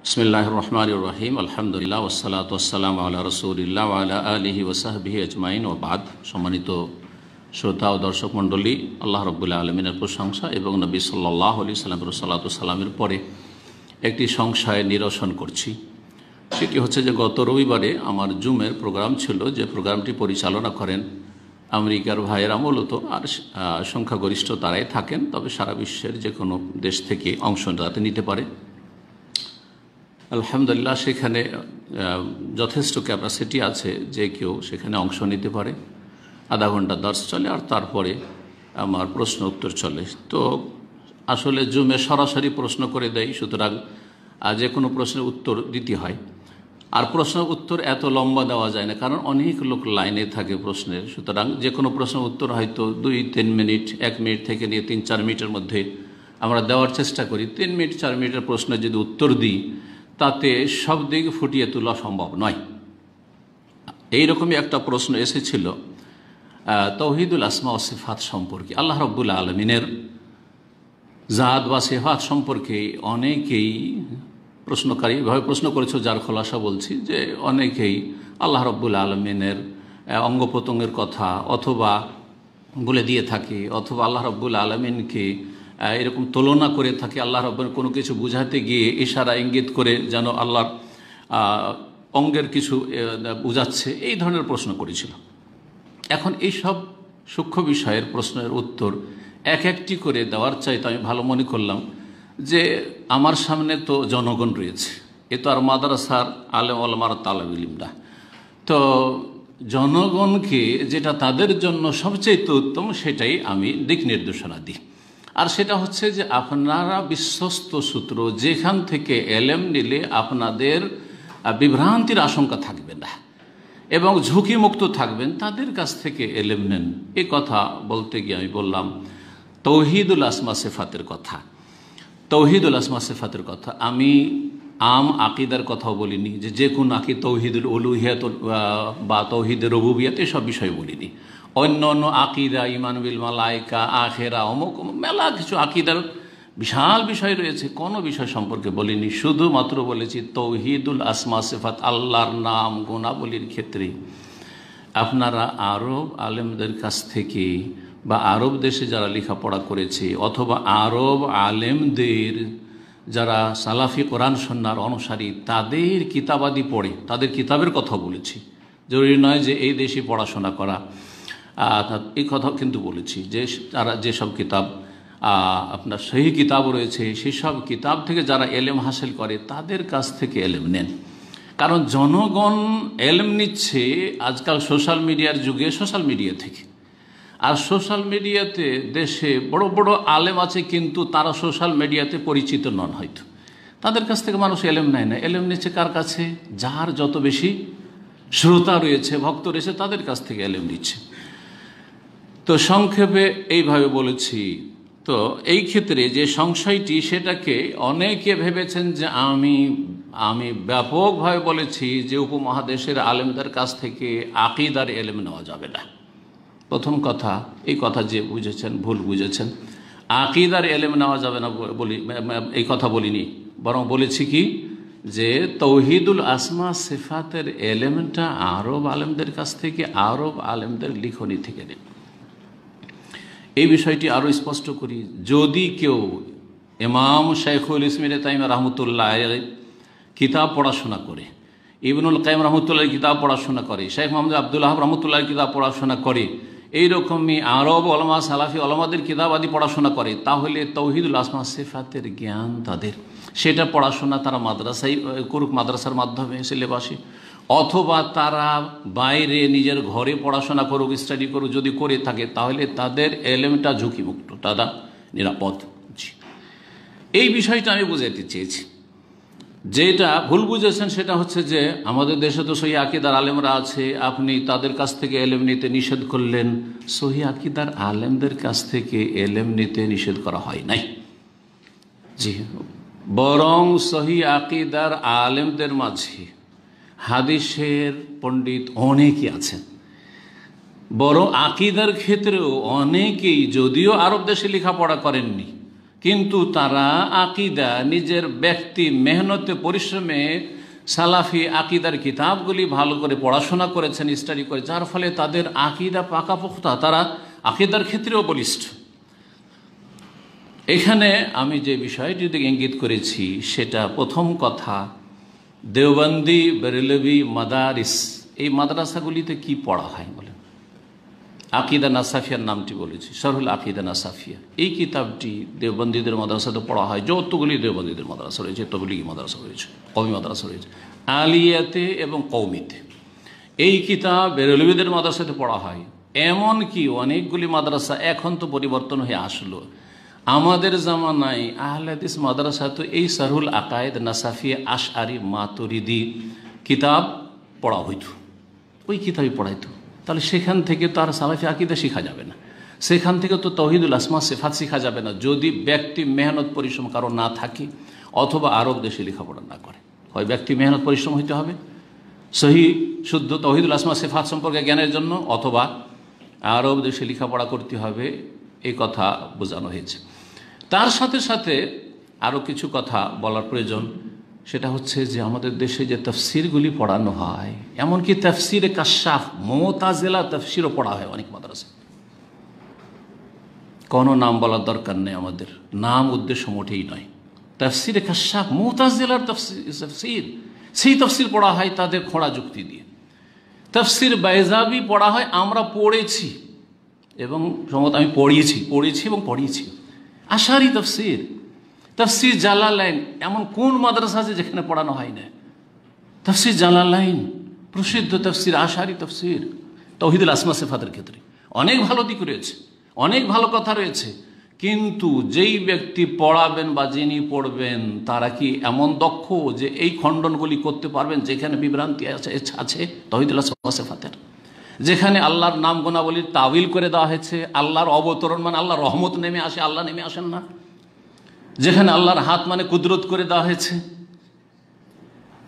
বিসমিল্লাহির রহমানির রহিম আলহামদুলিল্লাহ ওয়াসসালাতু ওয়াসসালামু আলা রাসূলিল্লাহ ওয়া আলা আলিহি ওয়া সাহবিহি আজমাইন ওয়া বাদ। সম্মানিত শ্রোতা ও দর্শক মণ্ডলী, আল্লাহ রাব্বুল আলামিনের প্রশংসা এবং নবী সাল্লাল্লাহু আলাইহি সাল্লামের সালাতু সালামের পরে একটি সংশয় নিরসন করছি। সেটি হচ্ছে যে গত রবিবারে আমার জুমের প্রোগ্রাম ছিল, যে প্রোগ্রামটি পরিচালনা করেন আমেরিকার ভাইয়েরা, মূলত আর সংখ্যাগরিষ্ঠ তারাই থাকেন, তবে সারা বিশ্বের যে কোনো দেশ থেকে অংশ তাতে নিতে পারে। আলহামদুলিল্লাহ, সেখানে যথেষ্ট ক্যাপাসিটি আছে, যে কেউ সেখানে অংশ নিতে পারে। আধা ঘন্টা দর্শ চলে আর তারপরে আমার প্রশ্ন উত্তর চলে। তো আসলে জুমে সরাসরি প্রশ্ন করে দেয়, সুতরাং যে কোনো প্রশ্নের উত্তর দিতে হয়। আর প্রশ্ন উত্তর এত লম্বা দেওয়া যায় না, কারণ অনেক লোক লাইনে থাকে প্রশ্নের। সুতরাং যে কোনো প্রশ্নের উত্তর হয়তো 2-3 মিনিট, 1 মিনিট থেকে নিয়ে 3-4 মিনিটের মধ্যে আমরা দেওয়ার চেষ্টা করি। 3 মিনিট 4 মিনিটের প্রশ্নের যদি উত্তর দিই, তাতে সব দিক ফুটিয়ে তোলা সম্ভব নয়। এইরকমই একটা প্রশ্ন এসেছিল তাওহীদুল আসমা ওয়া সিফাত সম্পর্কে, আল্লাহ রাব্বুল আলামিনের জাত বা সিফাত সম্পর্কে অনেকেই প্রশ্নকারীভাবে প্রশ্ন করেছে, যার খোলাসা বলছি যে অনেকেই আল্লাহ রাব্বুল আলামিনের অঙ্গ প্রত্যঙ্গের কথা অথবা বলে দিয়ে থাকে, অথবা আল্লাহ রাব্বুল আলামিনকে এরকম তুলনা করে থাকে, আল্লাহ রাব্বুল কোনো কিছু বুঝাতে গিয়ে ইশারা ইঙ্গিত করে যেন আল্লাহর অঙ্গের কিছু বুঝাচ্ছে, এই ধরনের প্রশ্ন করেছিল। এখন এই সব সূক্ষ্ম বিষয়ের প্রশ্নের উত্তর এক একটি করে দেওয়ার চাইতে আমি ভালো মনে করলাম যে আমার সামনে তো জনগণ রয়েছে, এ তো আর মাদ্রাসার আলেম ওলামার তালেব ইলম না। তো জনগণকে যেটা তাদের জন্য সবচেয়ে উত্তম, সেটাই আমি দিক নির্দেশনা দিই। আর সেটা হচ্ছে যে আপনারা বিশ্বস্ত সূত্র যেখান থেকে এলেম নিলে আপনাদের বিভ্রান্তির আশঙ্কা থাকবে না এবং ঝুঁকিমুক্ত থাকবেন, তাদের কাছ থেকে এলেম নেন। এ কথা বলতে গিয়ে আমি বললাম তাওহীদুল আসমা সিফাতের কথা। তাওহীদুল আসমা সিফাতের কথা আমি আকিদার কথাও বলিনি, যে কোনো তাওহীদুল উলুহিয়াত বা তাওহীদের রুবুবিয়্যাত এসব বিষয় বলিনি। অন্য অন্য আকিদা, ঈমান বিল মালায়েকা, আখিরা, অমুক মেলা কিছু আকিদার বিশাল বিষয় রয়েছে, কোনো বিষয় সম্পর্কে বলিনি। শুধুমাত্র বলেছি তাওহীদুল আসমা সিফাত, আল্লাহর নাম গুণাবলীর ক্ষেত্রে আপনারা আরব আলেমদের কাছ থেকে বা আরব দেশে যারা লেখাপড়া করেছে অথবা আরব আলেমদের যারা সালাফি কোরআন সুন্নাহর অনুসারী, তাদের কিতাবাদি পড়ে, তাদের কিতাবের কথা বলেছি। জরুরি নয় যে এই দেশে পড়াশোনা করা, এই কথা কিন্তু বলেছি যে তারা যেসব কিতাব আপনার সহি কিতাব রয়েছে, সেসব কিতাব থেকে যারা এলেম হাসিল করে তাদের কাছ থেকে এলেম নেন। কারণ জনগণ এলেম নিচ্ছে আজকাল সোশ্যাল মিডিয়ার যুগে, সোশ্যাল মিডিয়া থেকে। আর সোশ্যাল মিডিয়াতে দেশে বড় বড় আলেম আছে, কিন্তু তারা সোশ্যাল মিডিয়াতে পরিচিত নন, হয়তো তাদের কাছ থেকে মানুষ এলেম নেয় না। এলেম নিচ্ছে কার কাছে? যার যত বেশি শ্রোতা রয়েছে, ভক্ত রয়েছে, তাদের কাছ থেকে এলেম নিচ্ছে। তো সংক্ষেপে এইভাবে বলেছি। তো এই ক্ষেত্রে যে সংশয়টি, সেটাকে অনেকে ভেবেছেন যে আমি ব্যাপকভাবে বলেছি যে উপমহাদেশের আলেমদের কাছ থেকে আকিদার এলেম নেওয়া যাবে না। প্রথম কথা, এই কথা যে বুঝেছেন ভুল বুঝেছেন। আকিদার এলেম নেওয়া যাবে না বলি, এই কথা বলিনি, বরং বলেছি কি যে তাওহীদুল আসমা সিফাতের এলেমটা আরব আলেমদের কাছ থেকে, আরব আলেমদের লিখনি থেকে নেন। এই বিষয়টি আরও স্পষ্ট করি। যদি কেউ ইমাম শাইখুল ইসলাম ইবনে তাইমিয়া রাহমাতুল্লাহ আলাইহি কিতাব পড়াশোনা করে, ইবনুল কাইয়িম রাহমাতুল্লাহ কিতাব পড়াশোনা করে, শেখ মোহাম্মদ আব্দুল ওয়াহাব রাহমাতুল্লাহ কিতাব পড়াশোনা করে, এইরকমই আরব ওলামা সালাফি ওলামাদের কিতাব আদি পড়াশোনা করে, তাহলে তাওহীদুল আসমা সিফাতের জ্ঞান তাদের, সেটা পড়াশোনা তারা মাদ্রাসায় করুক, মাদ্রাসার মাধ্যমে সিলেবাসে, অথবা তারা বাইরে নিজের ঘরে পড়াশোনা করুক, স্টাডি করুক, যদি করে থাকে তাহলে তাদের এলেমটা ঝুঁকিমুক্ত, তারা নিরাপদ। এই বিষয়টা আমি বুঝাইতে চেয়েছি। যেটা ভুল বুঝেছেন সেটা হচ্ছে যে আমাদের দেশে তো সহি আকিদার আলেমরা আছে, আপনি তাদের কাছ থেকে এলেম নিতে নিষেধ করলেন। সহি আকিদার আলেমদের কাছ থেকে এলেম নিতে নিষেধ করা হয় নাই, জি, বরং সহি আকিদার আলেমদের মাঝে হাদিসের পণ্ডিত অনেকেই আছেন। বড় আকিদার ক্ষেত্রেও অনেকেই, যদিও আরব দেশে লেখাপড়া করেননি, কিন্তু তারা আকিদা নিজের ব্যক্তি মেহনতে পরিশ্রমে সালাফি আকিদার কিতাবগুলি ভালো করে পড়াশোনা করেছেন, স্টাডি করে, যার ফলে তাদের আকিদা পাকাপোক্তা, তারা আকিদার ক্ষেত্রেও বলিষ্ঠ। এখানে আমি যে বিষয়টি দিকে ইঙ্গিত করেছি সেটা প্রথম কথা, দেওবন্দি, বেরেলভি মাদারিস, এই মাদ্রাসাগুলিতে কি পড়া হয় বলেন? আকিদা নাসাফিয়ার নামটি বলেছি, শরহুল আকিদা নাসাফিয়া, এই কিতাবটি দেওবন্দীদের মাদ্রাসাতে পড়া হয়। যতগুলি দেওবন্দীদের মাদ্রাসা রয়েছে, ততগুলি মাদ্রাসা রয়েছে, কওমি মাদ্রাসা রয়েছে, আলিয়াতে এবং কওমিতে। এই কিতাব বেরেলভিদের মাদ্রাসাতে পড়া হয়। এমনকি অনেকগুলি মাদ্রাসা এখন তো পরিবর্তন হয়ে আসলো, আমাদের জামানায় আহলে হাদিস মাদ্রাসা তো এই শরহুল আকায়েদ নাসাফিয়া আশআরি মাতুরিদি কিতাব পড়া হইতো, ওই কিতাবই পড়াইতো। তাহলে সেখান থেকে তো আর সালাফি আকিদা শেখা যাবে না, সেখান থেকে তো তাওহীদুল আসমা সিফাত শেখা যাবে না, যদি ব্যক্তি মেহনত পরিশ্রম কারো না থাকে অথবা আরব দেশে লেখাপড়া না করে। হয় ব্যক্তি মেহনত পরিশ্রম হইতে হবে সহি শুদ্ধ তাওহীদুল আসমা সিফাত সম্পর্কে জ্ঞানের জন্য, অথবা আরব দেশে লেখাপড়া করতে হবে, এই কথা বোঝানো হয়েছে। তার সাথে সাথে আরও কিছু কথা বলার প্রয়োজন, সেটা হচ্ছে যে আমাদের দেশে যে তাফসিরগুলি পড়ানো হয়, এমনকি তাফসিরে কাশাফ, মুতাজিলা তাফসিরও পড়া হয় অনেক মাদ্রাসায়। কোনো নাম বলার দরকার নেই, আমাদের নাম উদ্দেশ্য মোটেই নয়। তাফসিরে কাশাফ, মুতাজিলার তাফসির, সেই তাফসির পড়া হয় তাদের খোঁড়া যুক্তি দিয়ে। তাফসির বাইজাবি পড়া হয়, আমরা পড়েছি এবং সম্ভবত আমি পড়েছি এবং পড়িয়েছি। আশারি তাফসির, তাফসির জালালাইন, এমন কোন মাদ্রাসা আছে যেখানে পড়ানো হয় না? তাফসির জালালাইন প্রসিদ্ধ তাফসির, আশারি তাফসির, তাওহীদুল আসমা সিফাতের ক্ষেত্রে অনেক ভালো দিক রয়েছে, অনেক ভালো কথা রয়েছে। কিন্তু যেই ব্যক্তি পড়াবেন বা যিনি পড়বেন তারা কি এমন দক্ষ যে এই খণ্ডনগুলি করতে পারবেন যেখানে বিভ্রান্তি আছে তাওহীদুল আসমা সিফাতের, যেখানে আল্লাহর নাম গুণাবলীর তাবিল করে দেওয়া হয়েছে, আল্লাহর অবতরণ মানে আল্লাহর রহমত নেমে আসে, আল্লাহ নেমে আসেন না, যেখানে আল্লাহর হাত মানে কুদরত করে দেওয়া হয়েছে।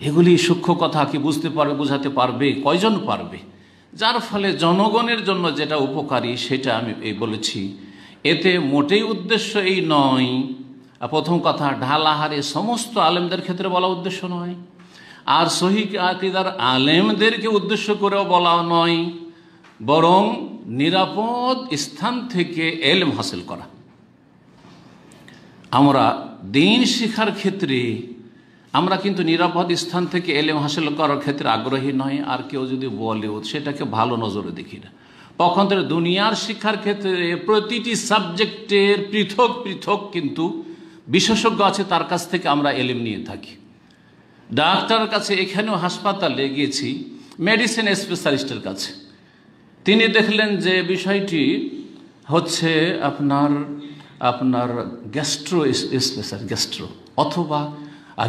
এগুলি সূক্ষ্ম কথা কি বুঝতে পারবে, বোঝাতে পারবে, কয়জন পারবে? যার ফলে জনগণের জন্য যেটা উপকারী সেটা আমি বলেছি। এতে মোটেই উদ্দেশ্য এই নয়, প্রথম কথা ঢালাহারে সমস্ত আলেমদের ক্ষেত্রে বলা উদ্দেশ্য নয়, আর সহিহ আকীদার আলেমদেরকে উদ্দেশ্য করেও বলা নয়, বরং নিরাপদ স্থান থেকে ইলম হাসিল করা। আমরা দ্বীন শিক্ষার ক্ষেত্রে আমরা কিন্তু নিরাপদ স্থান থেকে ইলম হাসিল করার ক্ষেত্রে আগ্রহী নয়, আর কেউ যদি বলেও সেটাকে ভালো নজরে দেখি না। পক্ষান্তরে দুনিয়ার শিক্ষার ক্ষেত্রে প্রতিটি সাবজেক্টের পৃথক পৃথক কিন্তু বিশেষজ্ঞ আছে, তার কাছ থেকে আমরা ইলম নিয়ে থাকি। ডাক্তারের কাছে, এখানেও হাসপাতালে গিয়েছি মেডিসিন স্পেশালিস্টের কাছে, তিনি দেখলেন যে বিষয়টি হচ্ছে আপনার গ্যাস্ট্রো অথবা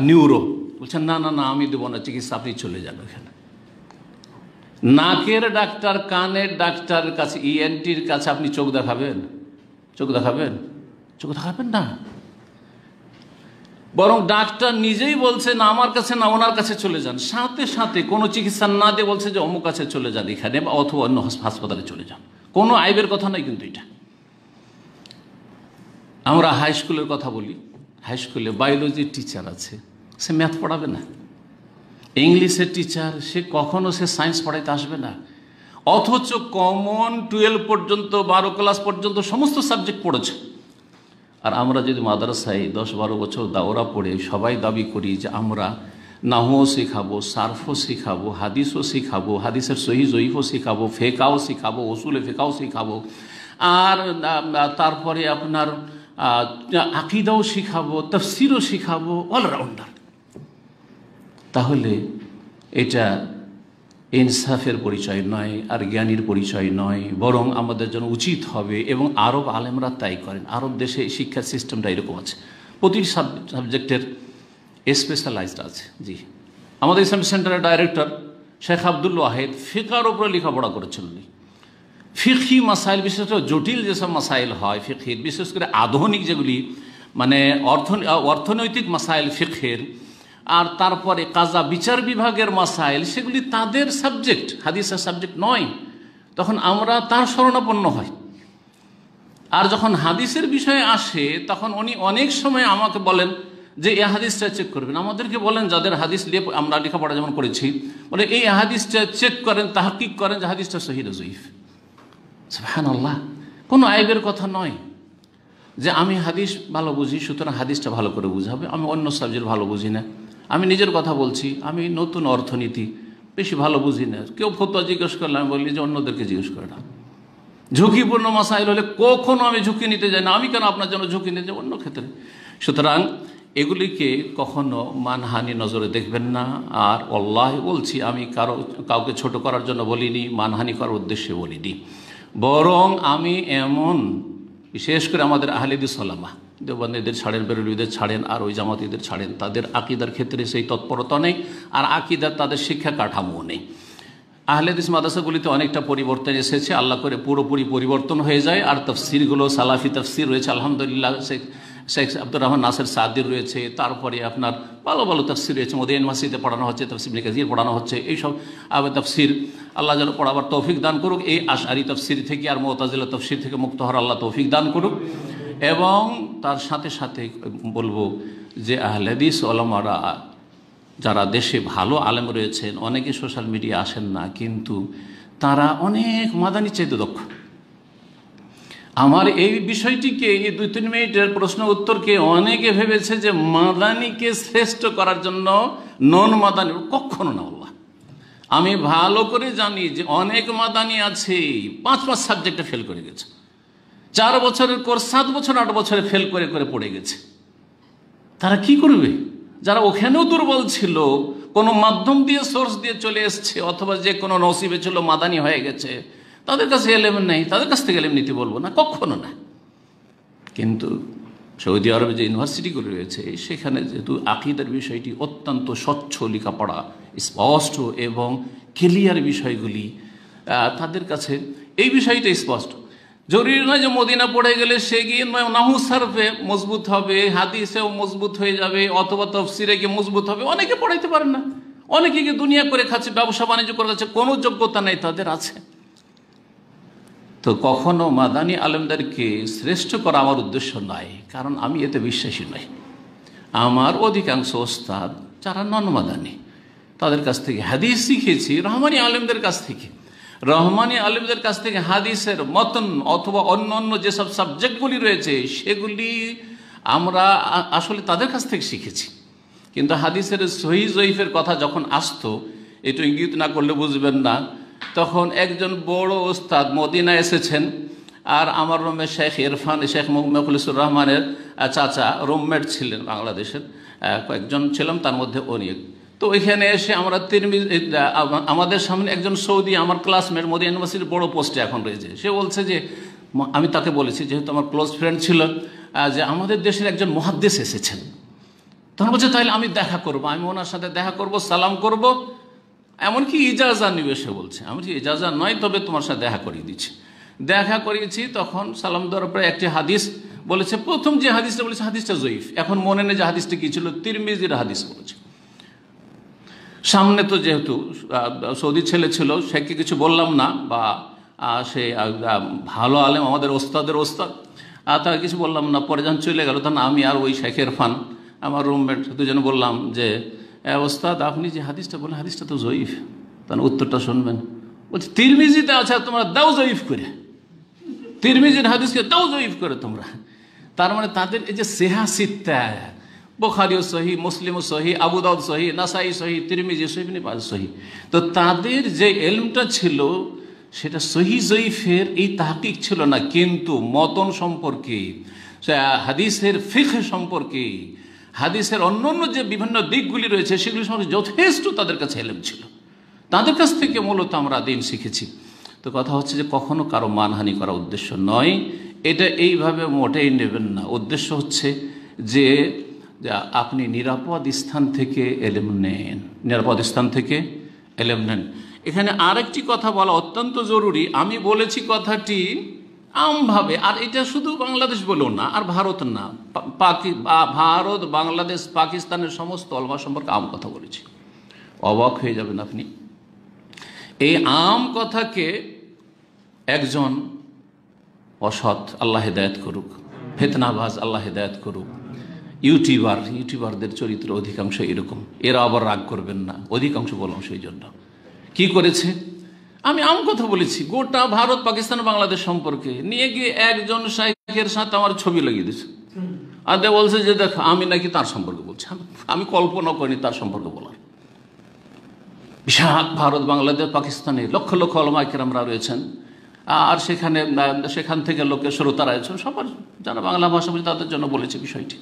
নিউরো, বলছেন না না না আমি দেবো না চিকিৎসা, আপনি চলে যান ওখানে। নাকের ডাক্তার, কানের ডাক্তারের কাছে, ইএনটির কাছে আপনি চোখ দেখাবেন না, বরং ডাক্তার নিজেই বলছে না আমার কাছে না, ওনার কাছে চলে যান। সাথে সাথে কোনো চিকিৎসা না দিয়ে বলছে যে অমুক কাছে চলে যান এখানে, বা অথবা অন্য হাসপাতালে চলে যান। কোনো আইবের কথা নয় কিন্তু এটা। আমরা হাই স্কুলের কথা বলি, হাই স্কুলে বায়োলজির টিচার আছে, সে ম্যাথ পড়াবে না। ইংলিশের টিচার, সে কখনো সে সায়েন্স পড়াইতে আসবে না, অথচ কমন 12 পর্যন্ত 12 ক্লাস পর্যন্ত সমস্ত সাবজেক্ট পড়েছে। আর আমরা যদি মাদ্রাসায় 10-12 বছর দাওরা পড়ে সবাই দাবি করি যে আমরা নাহও শেখাবো, সারফও শেখাবো, হাদিসও শেখাবো, হাদিসের সহি জয়ীফও শেখাবো, ফেকাও শেখাবো, উসুলে ফেকাও শেখাবো, আর তারপরে আপনার আকিদাও শেখাবো, তাফসিরও শেখাবো, অলরাউন্ডার, তাহলে এটা ইনসাফের পরিচয় নয়, আর জ্ঞানীর পরিচয় নয়। বরং আমাদের জন্য উচিত হবে, এবং আরব আলেমরা তাই করেন, আরব দেশে শিক্ষা সিস্টেমটা এরকম আছে, প্রতিটি সাবজেক্টের স্পেশালাইজড আছে। জি, আমাদের ইসলামিক সেন্টারের ডাইরেক্টর শেখ আব্দুল ওয়াহেদ ফিকার উপরে লেখাপড়া করেছিলেন। ফিকহি মাসাইল, বিশেষ করে জটিল যেসব মাসাইল হয় ফিকহির, বিশেষ করে আধুনিক যেগুলি মানে অর্থনৈতিক মাসাইল ফিকহের, আর তারপরে কাজা বিচার বিভাগের মাসাইল, সেগুলি তাদের সাবজেক্ট, হাদিসের সাবজেক্ট নয়। তখন আমরা তার শরণাপন্ন হয়। আর যখন হাদিসের বিষয়ে আসে তখন উনি অনেক সময় আমাকে বলেন যে এই হাদিসটা চেক করবেন। আমাদেরকে বলেন যাদের হাদিস নিয়ে আমরা লেখাপড়া যেমন করেছি, বলে এই হাদিসটা চেক করেন, তাহকিক করেন যে হাদিসটা সহিহ না জয়ীফ। সুবহানাল্লাহ, কোনো আইবের কথা নয় যে আমি হাদিস ভালো বুঝি সুতরাং হাদিসটা ভালো করে বুঝাবে, আমি অন্য সাবজেক্ট ভালো বুঝি না। আমি নিজের কথা বলছি, আমি নতুন অর্থনীতি বেশি ভালো বুঝি না। কেউ ফতোয়া জিজ্ঞেস করলে আমি বলি যে অন্যদেরকে জিজ্ঞেস করে না। ঝুঁকিপূর্ণ মাসাইল হলে কখনো আমি ঝুঁকি নিতে যাই না। আমি কেন আপনার জন্য ঝুঁকি নিতে যাই অন্য ক্ষেত্রে? সুতরাং এগুলিকে কখনো মানহানি নজরে দেখবেন না। আর আল্লাহ বলছি, আমি কাউকে ছোট করার জন্য বলিনি, মানহানি করার উদ্দেশ্যে বলিনি। বরং আমি এমন, বিশেষ করে আমাদের আহলেদিস ওলামা, দেওবন্দীদের ছাড়েন, বেরেলভীদের ছাড়েন, আর ওই জামাতিদের ছাড়েন, তাদের আকিদার ক্ষেত্রে সেই তৎপরতা নেই, আর আকিদার তাদের শিক্ষা কাঠামো নেই। আহলেদিস মাদ্রাসাগুলিতে অনেকটা পরিবর্তন এসেছে, আল্লাহ করে পুরোপুরি পরিবর্তন হয়ে যায়। আর তফসিরগুলো সালাফি তফসির রয়েছে আলহামদুলিল্লাহ, শেখ আব্দুর রহমান নাসির সাদির রয়েছে, তারপরে আপনার ভালো ভালো তফসির রয়েছে, মদিনা মসজিদে পড়ানো হচ্ছে, তফসির ইবনে কাসির পড়ানো হচ্ছে। এইসব তফসির আল্লাহ যেন পড়াবার তৌফিক দান করুক। এই আশআরি তফসির থেকে আর মুতাজিলা তফসির থেকে মুক্ত হওয়ার আল্লাহ তৌফিক দান করুক। এবং তার সাথে সাথে বলবো যে আহলেদিস ওলামারা যারা দেশে ভালো আলেম রয়েছেন, অনেকে সোশ্যাল মিডিয়া আসেন না, কিন্তু তারা অনেক মাদানি চাইতে দক্ষ। আমার এই বিষয়টিকে, এই 2-3 মিনিটের প্রশ্ন উত্তরকে অনেকে ভেবেছে যে মাদানিকে শ্রেষ্ঠ করার জন্য নন মাদানি, কখনো না। আল্লাহ, আমি ভালো করে জানি যে অনেক মাদানি আছে 5 সাবজেক্টে ফেল করে গেছে, 4 বছরের কোর্স 7 বছর 8 বছরে ফেল করে করে পড়ে গেছে। তারা কি করবে? যারা ওখানেও দুর্বল ছিল, কোনো মাধ্যম দিয়ে সোর্স দিয়ে চলে এসছে, অথবা যে কোনো নসিবে ছিল মাদানি হয়ে গেছে, তাদের কাছে এলেম নেই, তাদের কাছ থেকে এলেম নিতে বলবো না, কখনো না। কিন্তু সৌদি আরবে যে ইউনিভার্সিটিগুলো রয়েছে, সেখানে যেহেতু আকিদার বিষয়টি অত্যন্ত স্বচ্ছ, লেখাপড়া স্পষ্ট এবং ক্লিয়ার বিষয়গুলি, তাদের কাছে এই বিষয়টা স্পষ্ট। জরুরি নয় যে মদিনা পড়ে গেলে সে গিয়ে নাহু সারফে মজবুত হবে, হাদিসেও মজবুত হয়ে যাবে, অথবা তফসিরে গিয়ে মজবুত হবে। অনেকে পড়াইতে পারেন না, অনেকে গিয়ে দুনিয়া করে খাচ্ছে, ব্যবসা বাণিজ্য করে খাচ্ছে, কোনো যোগ্যতা নেই তাদের আছে। তো কখনো মাদানী আলেমদেরকে শ্রেষ্ঠ করা আমার উদ্দেশ্য নয়, কারণ আমি এতে বিশ্বাসী নই। আমার অধিকাংশ ওস্তাদ যারা নন মাদানী, তাদের কাছ থেকে হাদিস শিখেছি, রহমানি আলেমদের কাছ থেকে। রহমানি আলেমদের কাছ থেকে হাদিসের মতন অথবা অন্য অন্য যেসব সাবজেক্টগুলি রয়েছে সেগুলি আমরা আসলে তাদের কাছ থেকে শিখেছি। কিন্তু হাদিসের সহিহ জয়ীফের কথা যখন আসতো, একটু ইঙ্গিত না করলে বুঝবেন না, তখন একজন বড় ওস্তাদ মদিনা এসেছেন, আর আমার রুমে শেখ ইরফান, শেখ মুখলিসুর রহমানের চাচা রুমমেট ছিলেন, বাংলাদেশের কয়েকজন ছিলাম, তার মধ্যে অনেক। তো ওইখানে এসে আমরা আমাদের সামনে একজন সৌদি আমার ক্লাসমেট, মদিনা ইউনিভার্সিটির বড় পোস্টে এখন রয়েছে, সে বলছে যে, আমি তাকে বলেছি যেহেতু আমার ক্লোজ ফ্রেন্ড ছিল, যে আমাদের দেশের একজন মুহাদ্দিস এসেছেন। তখন বলছে তাহলে আমি দেখা করব, আমি ওনার সাথে দেখা করব, সালাম করব, এমনকি ইজাজা নিবে। সে বলছে আমি ইজাজা নয়, তবে তোমার সাথে দেখা করিয়ে দিচ্ছি। দেখা করিয়েছি, তখন সালাম দেওয়ার পরে একটি হাদিস বলেছে, প্রথম যে হাদিসটা বলেছে হাদিসটা জয়ীফ। এখন মনে নেই যে হাদিসটা কি ছিল, তিরমিজির হাদিস বলেছে। সামনে তো যেহেতু সৌদি ছেলে ছিল, সেকে কিছু বললাম না, বা সে ভালো আলেম, আমাদের ওস্তাদের ওস্তাদ, তাকে কিছু বললাম না। পরে যখন চলে গেল, তখন আমি আর ওই শেখ ইরফান, আমার রুমমেট, দুজনে বললাম যে, ওস্তাদ আপনি যে হাদিসটা বলেন হাদিসটা তো জয়ীফ। তখন উত্তরটা শুনবেন, বলছে তিরমিজিতে আছে, তোমরা দাও জয়ীফ করে, তিরমিজির হাদিসকে দাও জয়ীফ করে তোমরা। তার মানে তাদের এই যে সেহাসিত্তা, বুখারীও সহি, মুসলিমও সহি, আবু দাউদ সহি, নাসাই সহি, তিরমিজি সহি, ইবনে মাজাহ সহি। তো তাদের যে ইলমটা ছিল সেটা সহি জয়ীফের এই তাহকিক ছিল না, কিন্তু মতন সম্পর্কে, হাদিসের ফিকহ সম্পর্কে, হাদিসের অন্যান্য যে বিভিন্ন দিকগুলি রয়েছে সেগুলি সম্পর্কে যথেষ্ট তাদের কাছে ইলম ছিল। তাদের কাছ থেকে মূলত আমরা দিন শিখেছি। তো কথা হচ্ছে যে কখনো কারো মানহানি করা উদ্দেশ্য নয়, এটা এইভাবে মোটেই নেবেন না। উদ্দেশ্য হচ্ছে যে আপনি নিরাপদ স্থান থেকে এলেম নেন, নিরাপদ স্থান থেকে এলেম নেন। এখানে আরেকটি কথা বলা অত্যন্ত জরুরি। আমি বলেছি কথাটি আমভাবে, আর এটা শুধু বাংলাদেশ বলেও না, আর ভারত না, ভারত, বাংলাদেশ, পাকিস্তানের সমস্ত ওলামা সম্পর্কে আম কথা বলেছি। অবাক হয়ে যাবেন আপনি। এই আম কথাকে একজন অসৎ আল্লাহ হেদায়েত করুক, ফিতনাবাজ আল্লাহ হেদায়েত করুক, ইউটিউবারদের চরিত্র অধিকাংশ এরকম। এরা আবার রাগ করবেন না, অধিকাংশ বললাম সেই জন্য। কি করেছে? আমি কথা বলেছি গোটা ভারত পাকিস্তান বাংলাদেশ সম্পর্কে নিয়ে গিয়ে একজন শাইখের সাথে আমার ছবি লাগিয়ে দিয়েছে, আর বলছে যে দেখ আমি নাকি তার সম্পর্কে বলছি। আমি কল্পনা করিনি তার সম্পর্কে বলার। বিশাল ভারত বাংলাদেশ পাকিস্তানে লক্ষ লক্ষ ওলামায়ে কেরামরা রয়েছেন, আর সেখান থেকে লোকের শ্রোতারা রয়েছেন, সবার যারা বাংলা ভাষা বুঝে তাদের জন্য বলেছে বিষয়টি।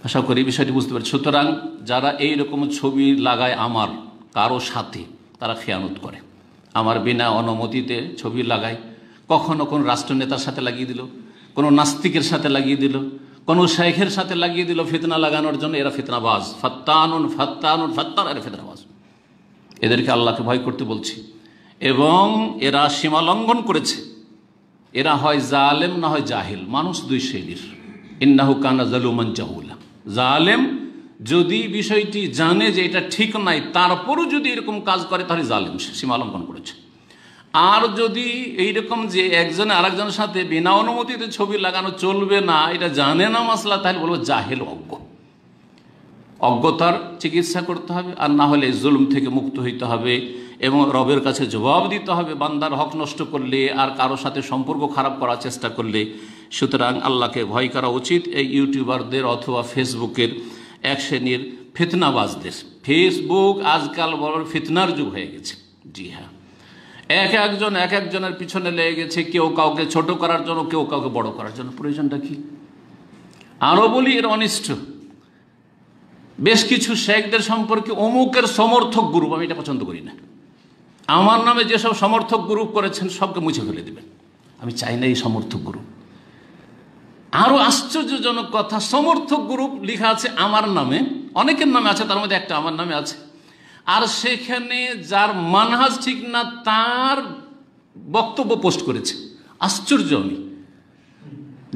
আশা করি বিষয়টি বুঝতে পারছি। সুতরাং যারা এইরকম ছবি লাগায় আমার কারো সাথে, তারা খেয়ানত করে। আমার বিনা অনুমতিতে ছবি লাগায়, কখনো কোনো রাষ্ট্রনেতার সাথে লাগিয়ে দিল, কোনো নাস্তিকের সাথে লাগিয়ে দিল, কোনো শাইখের সাথে লাগিয়ে দিল ফিতনা লাগানোর জন্য। এরা ফিতনাবাজ, ফাত্তানুন এরা ফিতনাবাজ। এদেরকে আল্লাহকে ভয় করতে বলছি। এবং এরা সীমা লঙ্ঘন করেছে। এরা হয় জালেম না হয় জাহিল। মানুষ দুই শ্রেণীর। ইন্নাহু কানা জালুমান জাহুলা। জালেম যদি বিষয়টি জানে যে এটা ঠিক নাই, তারপরও যদি এরকম কাজ করে, তাহলে জালেম, সীমা লঙ্ঘন করেছে। আর যদি এইরকম যে একজনে আরেকজনের সাথে বিনা অনুমতিতে ছবি লাগানো চলবে না, এটা জানে না মাসলা, তাহলে বলবো জাহেল, অজ্ঞ। অজ্ঞতার চিকিৎসা করতে হবে, আর না হলে জুলুম থেকে মুক্ত হইতে হবে এবং রবের কাছে জবাব দিতে হবে বান্দার হক নষ্ট করলে আর কারো সাথে সম্পর্ক খারাপ করার চেষ্টা করলে। সুতরাং আল্লাহকে ভয় করা উচিত এই ইউটিউবারদের অথবা ফেসবুকের এক শ্রেণীর ফিতনাবাজদের। ফেসবুক আজকাল বড় ফিতনার যুগ হয়ে গেছে। জি হ্যাঁ, এক একজনের পিছনে লেগে গেছে, কেউ কাউকে ছোট করার জন্য, কেউ কাউকে বড় করার জন্য। প্রয়োজনটা কি? আরো বলি, এর অনিষ্ট। বেশ কিছু শেখদের সম্পর্কে অমুকের সমর্থক গ্রুপ, আমি এটা পছন্দ করি না। আমার নামে যেসব সমর্থক গ্রুপ করেছেন সবকে মুছে ফেলে দেবেন। আমি চাই না এই সমর্থক গ্রুপ। আরো আশ্চর্যজনক কথা, সমর্থক গ্রুপ লেখা আছে আমার নামে, অনেকের নামে আছে, তার মধ্যে একটা আমার নামে আছে, আর সেখানে যার মানহাজ ঠিক না তার বক্তব্য পোস্ট করেছে। আশ্চর্য। আমি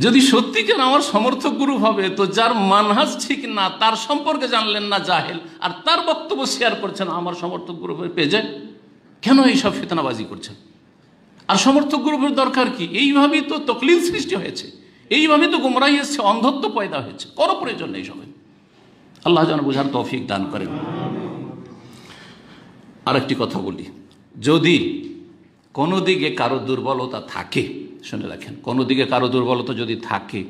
যদি সত্যিকার আমার সমর্থক গ্রুপ হবে, তো যার মানহাজ ঠিক না তার সম্পর্কে জানলেন না জাহেল, আর তার বক্তব্য শেয়ার করছেন আমার সমর্থক গ্রুপের পেজে, কেন এইসব ফিতনাবাজি করছেন? আর সমর্থক গ্রুপের দরকার কি? এইভাবেই তো তকলিদ সৃষ্টি হয়েছে, এইভাবে তো গুমরাহি এসছে, অন্ধত্ব পয়দা হয়েছে। কোনো প্রয়োজন নেই সবাই। আল্লাহ যেন বোঝার তৌফিক দান করেন। আরেকটি কথা বলি, যদি কোনো দিকে কারো দুর্বলতা থাকে, শুনে রাখেন, কোনো দিকে কারো দুর্বলতা যদি থাকে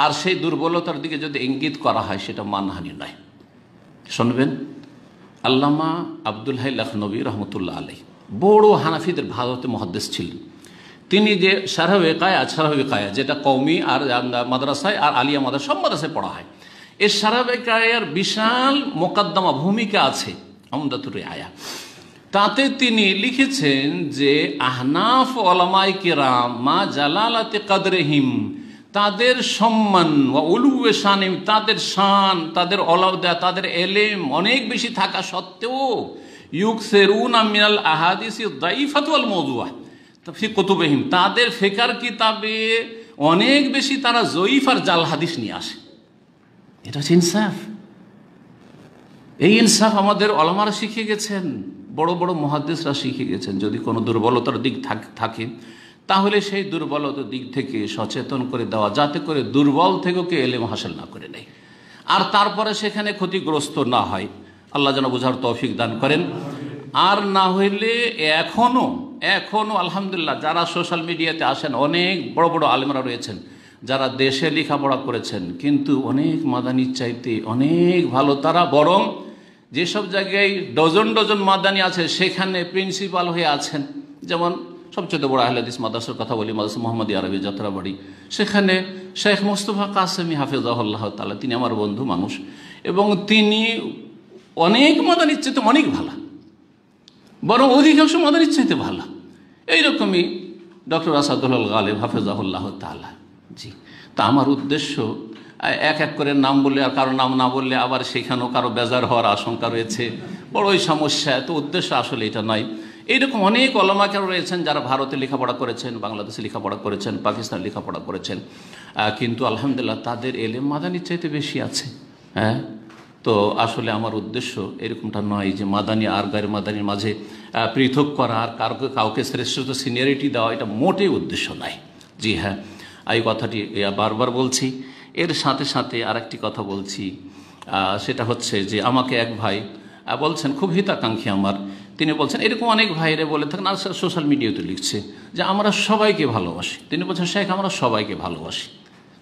আর সেই দুর্বলতার দিকে যদি ইঙ্গিত করা হয়, সেটা মানহানি নয়। শুনবেন, আল্লামা আব্দুল হাই লখনবী রহমতুল্লাহ আলাইহি বড় হানাফিদের ভারতে মুহাদ্দিস ছিলেন। তিনি যে শারহ ওয়াকায়া, যেটা কওমি আর মাদ্রাসায় আর আলিয়া মাদ্রাসা সব মাদ্রাসায় পড়া হয়, এই শারহ ওয়াকায়ার বিশাল মোকদ্দমা ভূমিকা আছে উমদাতুর রিআয়া। তাতে তিনি লিখেছেন যে আহনাফ ওলামায়ে কেরাম মা জালালাতে কদরহিম, তাদের সম্মান ওয়া উলুয়ে শানিম, তাদের শান, তাদের অলৌদা, তাদের এলেম অনেক বেশি থাকা সত্ত্বেও ইউকসিরুনা মিনাল আহাদিসি দাইফাতু ওয়াল মাওদুআ ফি কুতুবিহিম, তাদের ফিকার কিতাবে অনেক বেশি তারা জয়ীফ আর জাল হাদিস নিয়ে আসে। এটা হচ্ছে ইনসাফ। এই ইনসাফ আমাদের ওলামারা শিখে গেছেন, বড় বড় মুহাদ্দিসরা শিখে গেছেন। যদি কোনো দুর্বলতার দিক থাকে, তাহলে সেই দুর্বলতার দিক থেকে সচেতন করে দেওয়া, যাতে করে দুর্বল থেকেও কেউ এলেম হাসিল না করে নেয়, আর তারপরে সেখানে ক্ষতিগ্রস্ত না হয়। আল্লাহ যেন বোঝার তৌফিক দান করেন। আর না হইলে এখনো আলহামদুলিল্লাহ যারা সোশ্যাল মিডিয়াতে আসেন, অনেক বড় বড় আলেমরা রয়েছেন যারা দেশে লেখাপড়া করেছেন, কিন্তু অনেক মাদানির চাইতে অনেক ভালো তারা, বরং যেসব জায়গায় ডজন ডজন মাদানি আছে সেখানে প্রিন্সিপাল হয়ে আছেন। যেমন সবচেয়ে বড় আহলে হাদিস মাদ্রাসার কথা বলি, মাদ্রাসা মোহাম্মদ আরবি যাত্রাবাড়ি, সেখানে শেখ মোস্তফা কাসেমি হাফিজাহুল্লাহ তাআলা, তিনি আমার বন্ধু মানুষ, এবং তিনি অনেক মাদানির চাইতে অনেক ভালো, বরং অধিকাংশ মাদানির চাইতে ভালো। এইরকমই ডক্টর আসাদুল গালেব হাফিজাহুল্লাহ তাআলা। জি, তা আমার উদ্দেশ্য এক এক করে নাম বললে আর কারো নাম না বললে আবার সেখানেও কারো বেজার হওয়ার আশঙ্কা রয়েছে, বড়ই সমস্যা। তো উদ্দেশ্য আসলে এটা নয়। এইরকম অনেক ওলামাকে রয়েছেন যারা ভারতে লেখাপড়া করেছেন, বাংলাদেশে লেখাপড়া করেছেন, পাকিস্তানে লেখাপড়া করেছেন, কিন্তু আলহামদুলিল্লাহ তাদের এলেম মাদানির চাইতে বেশি আছে। হ্যাঁ, তো আসলে আমার উদ্দেশ্য এরকমটা নয় যে মাদানি আর গায়ের মাদানির মাঝে পৃথক করা আর কাউকে শ্রেষ্ঠত্ব সিনিয়রিটি দেওয়া, এটা মোটেই উদ্দেশ্য নয়। জি হ্যাঁ, এই কথাটি বারবার বলছি। এর সাথে সাথে আরেকটি কথা বলছি, সেটা হচ্ছে যে আমাকে এক ভাই বলছেন, খুব হিতাকাঙ্ক্ষী আমার, তিনি বলছেন এরকম অনেক ভাইরে বলে থাকেন, আর সোশ্যাল মিডিয়াতে লিখছে যে আমরা সবাইকে ভালোবাসি। তিনি বলছেন শেখ আমরা সবাইকে ভালোবাসি।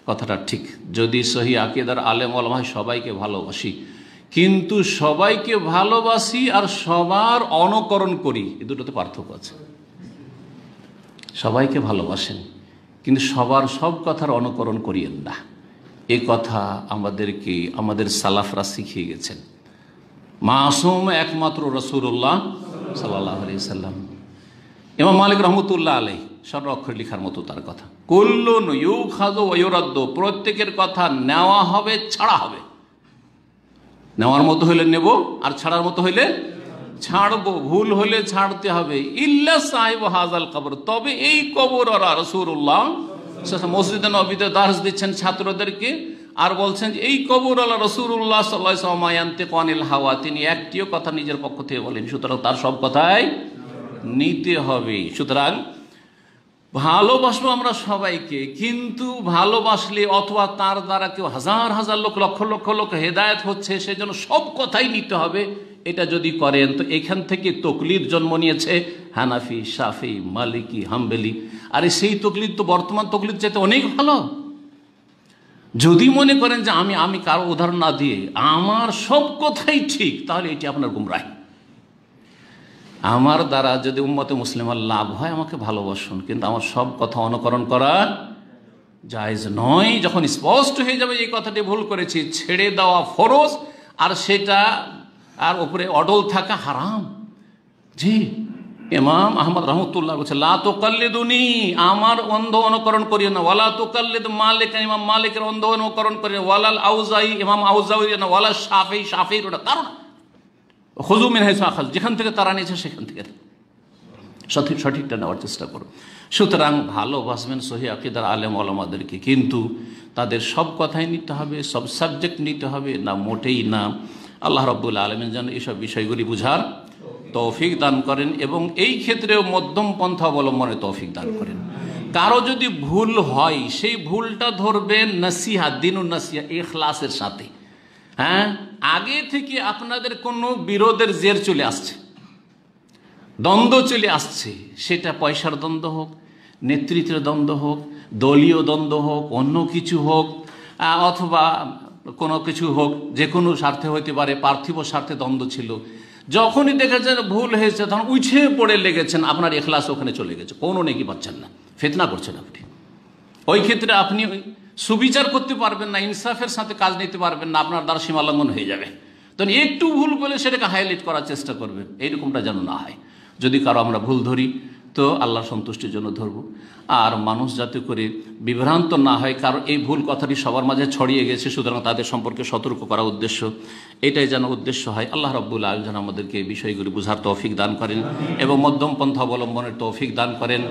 কথাটা ঠিক, যদি সহি আকীদার আলেম ওলামা হয় সবাইকে ভালোবাসি, কিন্তু সবাইকে ভালোবাসি আর সবার অনুকরণ করি, এই দুটোতে পার্থক্য আছে। সবাইকে ভালোবাসেন কিন্তু সবার সব কথার অনুকরণ করিয়েন না, এ কথা আমাদেরকে আমাদের সালাফরা শিখিয়ে গেছেন। মাসুম একমাত্র রাসূলুল্লাহ সাল্লাল্লাহু আলাইহি সাল্লাম। ইমাম মালিক রহমতুল্লাহ আলাইহি সর্ব অক্ষর লিখার মতো তার কথা, কুল্লুন ইউখাযু ওয়া ইউরাদ্দু, প্রত্যেকের কথা নেওয়া হবে ছাড়া হবে। নেওয়ার মতো হইলে নেব আর ছাড়ার মতো হইলে ছাড়বো, ভুল হলে ছাড়তে হবে। ইল্লা সাহিব হাযাল কবর, তবে এই কবর আর রাসূলুল্লাহ মসজিদে নববীতে দার্স দিচ্ছেন ছাত্রদেরকে আর বলছেন যে এই কবর আলা রাসূলুল্লাহ সাল্লাল্লাহু আলাইহি ওয়াসাল্লাম ইয়ানতিকু আনিল হাওয়া, তিনি একটিও কথা নিজের পক্ষ থেকে বলেন, সুতরাং তার সব কথাই নিতে হবে। সুতরাং ভালোবাসবো আমরা সবাইকে, কিন্তু ভালোবাসলে অথবা তার দ্বারা কেউ হাজার হাজার লোক লক্ষ লক্ষ লোক হেদায়েত হচ্ছে সেজন্য সব কথাই নিতে হবে, এটা যদি করেন তো এখান থেকে তকলিদ জন্ম নিয়েছে হানাফি, শাফি, মালিকি, হাম্বলি। আরে সেই তকলিদ তো বর্তমান তকলিদ চাইতে অনেক ভালো। যদি মনে করেন যে আমি কারো উদাহরণ না দিয়ে আমার সব কথাই ঠিক, তাহলে এটি আপনার গুমরাহি। আমার দ্বারা যদি উম্মতে মুসলিমার লাভ হয় আমাকে ভালোবাসুন, কিন্তু আমার সব কথা অনুকরণ করা জায়েজ নয়। যখন স্পষ্ট হয়ে যাবে এই কথাটি ভুল করেছি, ছেড়ে দেওয়া ফরজ, আর সেটা আর উপরে অডল থাকা হারাম। জি, ইমাম আহমদ রহমতুল্লাহ বলছে লা তুকাল্লিদুনি, আমার অন্ধ অনুকরণ করিও না, ওয়ালা তুকাল্লিদ মালিক, ইমাম মালিকের অন্ধ অনুকরণ করিও, ওয়ালাল আউজাই, ইমাম আউজাই না, ওয়ালা শাফি, শাফির ওটা কারণ খুযু মিন হাইসু আখাযু, যেখান থেকে তারা নিয়েছে সেখান থেকে সঠিকটা নেওয়ার চেষ্টা করো। সুতরাং ভালোবাসবেন সহি আকীদার আলেম ওলামাদেরকে, কিন্তু তাদের সব কথাই নিতে হবে, সব সাবজেক্ট নিতে হবে না, মোটেই না। আল্লাহ রাব্বুল আলামিন যেন এইসব বিষয়গুলি বুঝার তৌফিক দান করেন এবং এই ক্ষেত্রেও মধ্যম পন্থা অবলম্বনের তৌফিক দান করেন। কারো যদি ভুল হয় সেই ভুলটা ধরবেন নসিহা, দিনুন নসিহা, ইখলাসের সাথে। হ্যাঁ, আগে থেকে আপনাদের কোনো বিরোধের জের চলে আসছে, দ্বন্দ্ব চলে আসছে, সেটা পয়সার দ্বন্দ্ব হোক, নেতৃত্বের দ্বন্দ্ব হোক, দলীয় দ্বন্দ্ব হোক, অন্য কিছু হোক, অথবা কোনো কিছু হোক, যে কোনো স্বার্থে হইতে পারে, পার্থিব স্বার্থে দ্বন্দ্ব ছিল। যখনই দেখেছেন ভুল হয়েছে তখন উঠে পড়ে লেগেছেন, আপনার ইখলাস ওখানে চলে গেছে, কোনো নেকি পাচ্ছেন না, ফিতনা করছেন আপনি। ওই ক্ষেত্রে আপনি সুবিচার করতে পারবেন না, ইনসাফের সাথে কাজ নিতে পারবেন না, আপনার দ্বারা সীমালঙ্ঘন হয়ে যাবে। তখন একটু ভুল বলে সেটাকে হাইলাইট করার চেষ্টা করবেন, এইরকমটা যেন না হয়। যদি কারো আমরা ভুল ধরি তো আল্লাহর সন্তুষ্টির জন্য ধরব, আর মানুষ যাতে করে বিভ্রান্ত না হয়, কারণ এই ভুল কথাটি সবার মাঝে ছড়িয়ে গেছে, সুতরাং তাদের সম্পর্কে সতর্ক করা উদ্দেশ্য, এটাই যেন উদ্দেশ্য হয়। আল্লাহ রাব্বুল আলামিন যেন আমাদেরকে এই বিষয়গুলি বুঝার তৌফিক দান করেন এবং মধ্যম পন্থা অবলম্বনের তৌফিক দান করেন।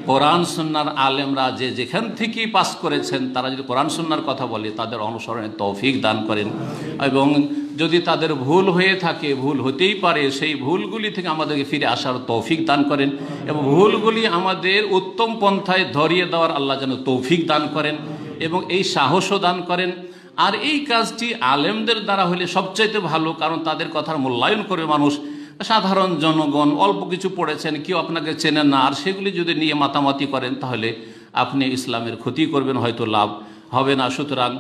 কোরআন সুন্নাহর আলেমরা যে যেখান থেকেই পাস করেছেন, তারা যদি কোরআন সুন্নাহর কথা বলে তাদের অনুসরণের তৌফিক দান করেন, এবং যদি তাদের ভুল হয়ে থাকে, ভুল হতেই পারে, সেই ভুলগুলি থেকে আমাদেরকে ফিরে আসার তৌফিক দান করেন এবং ভুলগুলি আমাদের উত্তম পন্থায় ধরিয়ে দেওয়ার আল্লাহ যেন তৌফিক দান করেন এবং এই সাহসও দান করেন। আর এই কাজটি আলেমদের দ্বারা হলে সবচাইতে ভালো, কারণ তাদের কথার মূল্যায়ন করে মানুষ। সাধারণ জনগণ অল্প কিছু পড়েছেন, কেউ আপনাকে চেনেন না, আর সেগুলি যদি নিয়ে মাতামাতি করেন তাহলে আপনি ইসলামের ক্ষতি করবেন, হয়তো লাভ হবে না। সুতরাং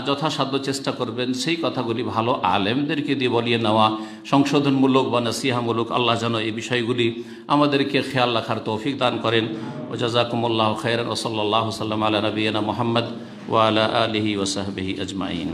যথাসাধ্য চেষ্টা করবেন সেই কথাগুলি ভালো আলেমদেরকে দিয়ে বলিয়ে নেওয়া, সংশোধনমূলক বা নসিহামূলক। আল্লাহ যেন এই বিষয়গুলি আমাদেরকে খেয়াল রাখার তৌফিক দান করেন। ও জাযাকুমুল্লাহু খাইরান ওয়া সাল্লাল্লাহু সাল্লাম আলা নবিয়িনা মুহাম্মদ ওয়া আলা আলিহি ওয়া সাহবিহি আজমাইন।